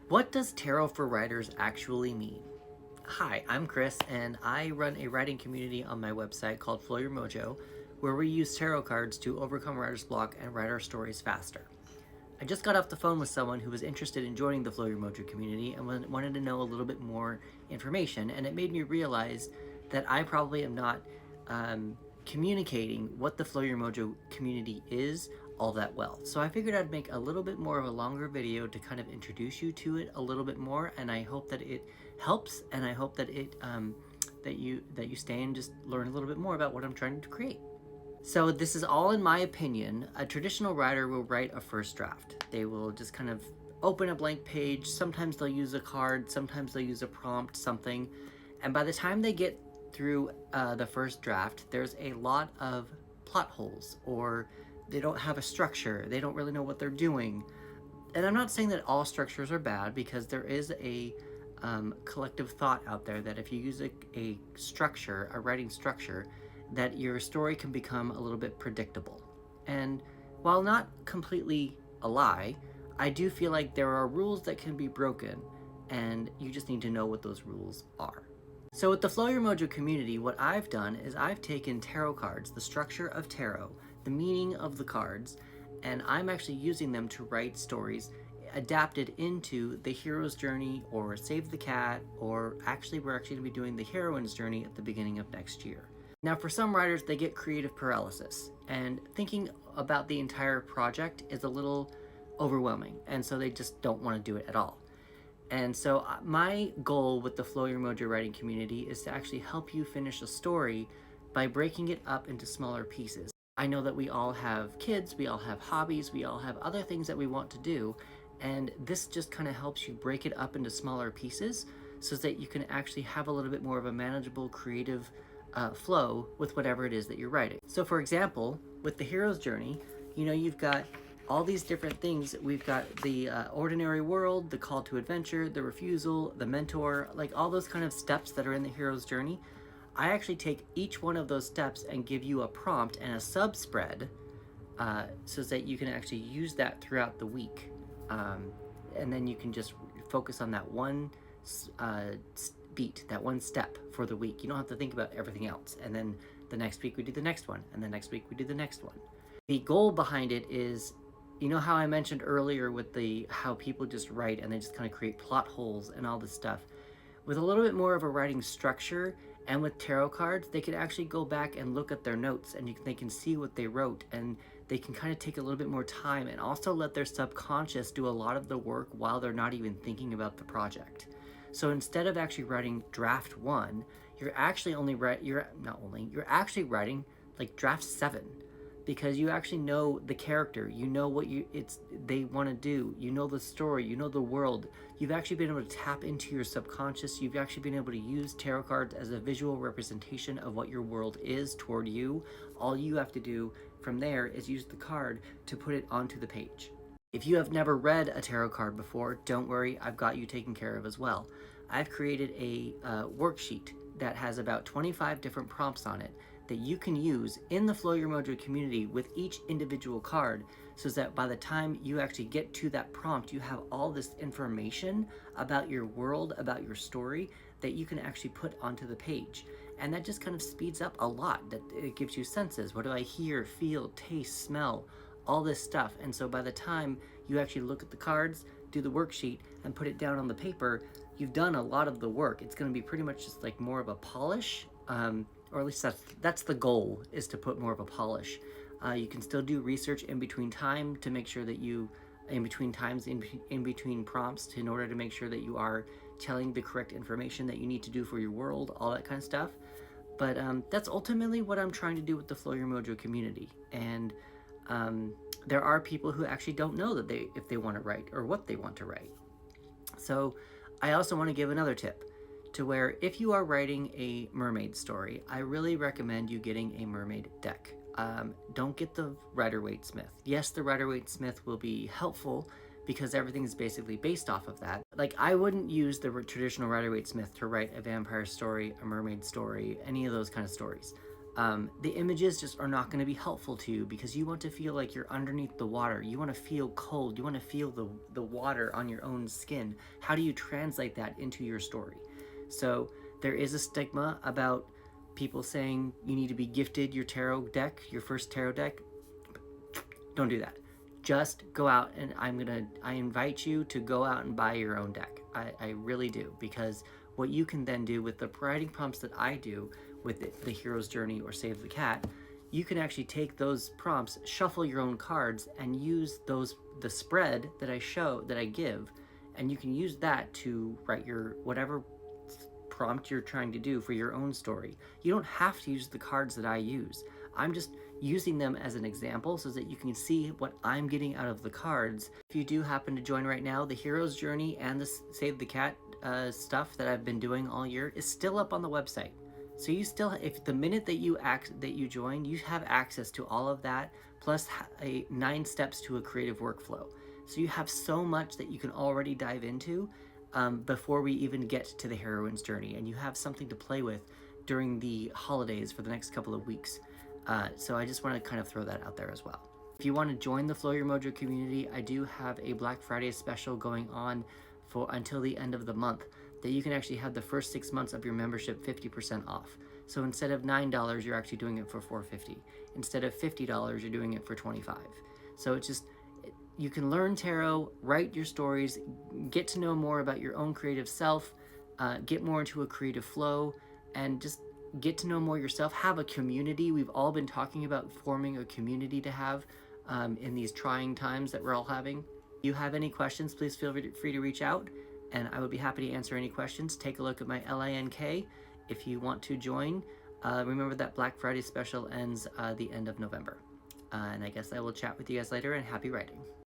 What does tarot for writers actually mean? Hi, I'm Chris, and I run a writing community on my website called Flow Your Mojo, where we use tarot cards to overcome writer's block and write our stories faster. I just got off the phone with someone who was interested in joining the Flow Your Mojo community and wanted to know a little bit more information, and it made me realize that I probably am not communicating what the Flow Your Mojo community is all that well. So I figured I'd make a little bit more of a longer video to kind of introduce you to it a little bit more, and I hope that it helps, and I hope that it that you stay and just learn a little bit more about what I'm trying to create. So this is all in my opinion. A traditional writer will write a first draft. They will just kind of open a blank page. Sometimes they'll use a card, sometimes they'll use a prompt, something. And by the time they get through the first draft, there's a lot of plot holes, or they don't have a structure. They don't really know what they're doing. And I'm not saying that all structures are bad, because there is a collective thought out there that if you use a structure, a writing structure, that your story can become a little bit predictable. And while not completely a lie, I do feel like there are rules that can be broken, and you just need to know what those rules are. So with the Flow Your Mojo community, what I've done is I've taken tarot cards, the structure of tarot, the meaning of the cards, and I'm actually using them to write stories adapted into the Hero's Journey or Save the Cat, or actually we're actually going to be doing the Heroines Journey at the beginning of next year. Now for some writers, they get creative paralysis, and thinking about the entire project is a little overwhelming, and so they just don't want to do it at all. And so my goal with the Flow Your Mojo writing community is to actually help you finish a story by breaking it up into smaller pieces. I know that we all have kids, we all have hobbies, we all have other things that we want to do, and this just kind of helps you break it up into smaller pieces so that you can actually have a little bit more of a manageable, creative flow with whatever it is that you're writing. So for example, with the Hero's Journey, you know, you've got all these different things. We've got the ordinary world, the call to adventure, the refusal, the mentor, like all those kind of steps that are in the Hero's Journey. I actually take each one of those steps and give you a prompt and a sub-spread so that you can actually use that throughout the week. And then you can just focus on that one beat, that one step for the week. You don't have to think about everything else. And then the next week we do the next one, and the next week we do the next one. The goal behind it is, you know how I mentioned earlier with how people just write and they just kind of create plot holes and all this stuff. With a little bit more of a writing structure and with tarot cards, they can actually go back and look at their notes, and they can see what they wrote, and they can kind of take a little bit more time and also let their subconscious do a lot of the work while they're not even thinking about the project. So instead of actually writing draft 1, you're actually actually writing like draft 7, because you actually know the character, you know what they want to do, you know the story, you know the world. You've actually been able to tap into your subconscious. You've actually been able to use tarot cards as a visual representation of what your world is toward you. All you have to do from there is use the card to put it onto the page. If you have never read a tarot card before, don't worry, I've got you taken care of as well. I've created a worksheet that has about 25 different prompts on it that you can use in the Flow Your Mojo community with each individual card, so that by the time you actually get to that prompt, you have all this information about your world, about your story, that you can actually put onto the page. And that just kind of speeds up a lot. That it gives you senses. What do I hear, feel, taste, smell, all this stuff. And so by the time you actually look at the cards, do the worksheet, and put it down on the paper, you've done a lot of the work. It's going to be pretty much just like more of a polish, or at least that's the goal, is to put more of a polish. You can still do research in between time to make sure that in between prompts, in order to make sure that you are telling the correct information that you need to do for your world, all that kind of stuff. But that's ultimately what I'm trying to do with the Flow Your Mojo community. And there are people who actually don't know that if they want to write or what they want to write. So I also want to give another tip, to where if you are writing a mermaid story, I really recommend you getting a mermaid deck. Don't get the Rider-Waite-Smith. Yes, the Rider-Waite-Smith will be helpful because everything is basically based off of that. Like, I wouldn't use the traditional Rider-Waite-Smith to write a vampire story, a mermaid story, any of those kind of stories. The images just are not going to be helpful to you because you want to feel like you're underneath the water. You want to feel cold. You want to feel the water on your own skin. How do you translate that into your story? So there is a stigma about people saying you need to be gifted your tarot deck, your first tarot deck. Don't do that. Just go out, and I invite you to go out and buy your own deck. I really do, because what you can then do with the writing prompts that I do with the Hero's Journey or Save the Cat, you can actually take those prompts, shuffle your own cards, and use the spread that I give, and you can use that to write your whatever prompt you're trying to do for your own story. You don't have to use the cards that I use. I'm just using them as an example so that you can see what I'm getting out of the cards. If you do happen to join right now, the Hero's Journey and the Save the Cat stuff that I've been doing all year is still up on the website. So you still, if the minute that you join, you have access to all of that, plus 9 steps to a creative workflow. So you have so much that you can already dive into before we even get to the Heroine's Journey, and you have something to play with during the holidays for the next couple of weeks. So I just want to kind of throw that out there as well. If you want to join the Flow Your Mojo community, I do have a Black Friday special going on for until the end of the month, that you can actually have the first 6 months of your membership 50% off. So instead of $9, you're actually doing it for $4.50. Instead of $50, you're doing it for $25. So it's just, you can learn tarot, write your stories, get to know more about your own creative self, get more into a creative flow, and just get to know more yourself. Have a community. We've all been talking about forming a community to have in these trying times that we're all having. If you have any questions, please feel free to reach out, and I would be happy to answer any questions. Take a look at my LINK if you want to join. Remember that Black Friday special ends the end of November. And I guess I will chat with you guys later, and happy writing.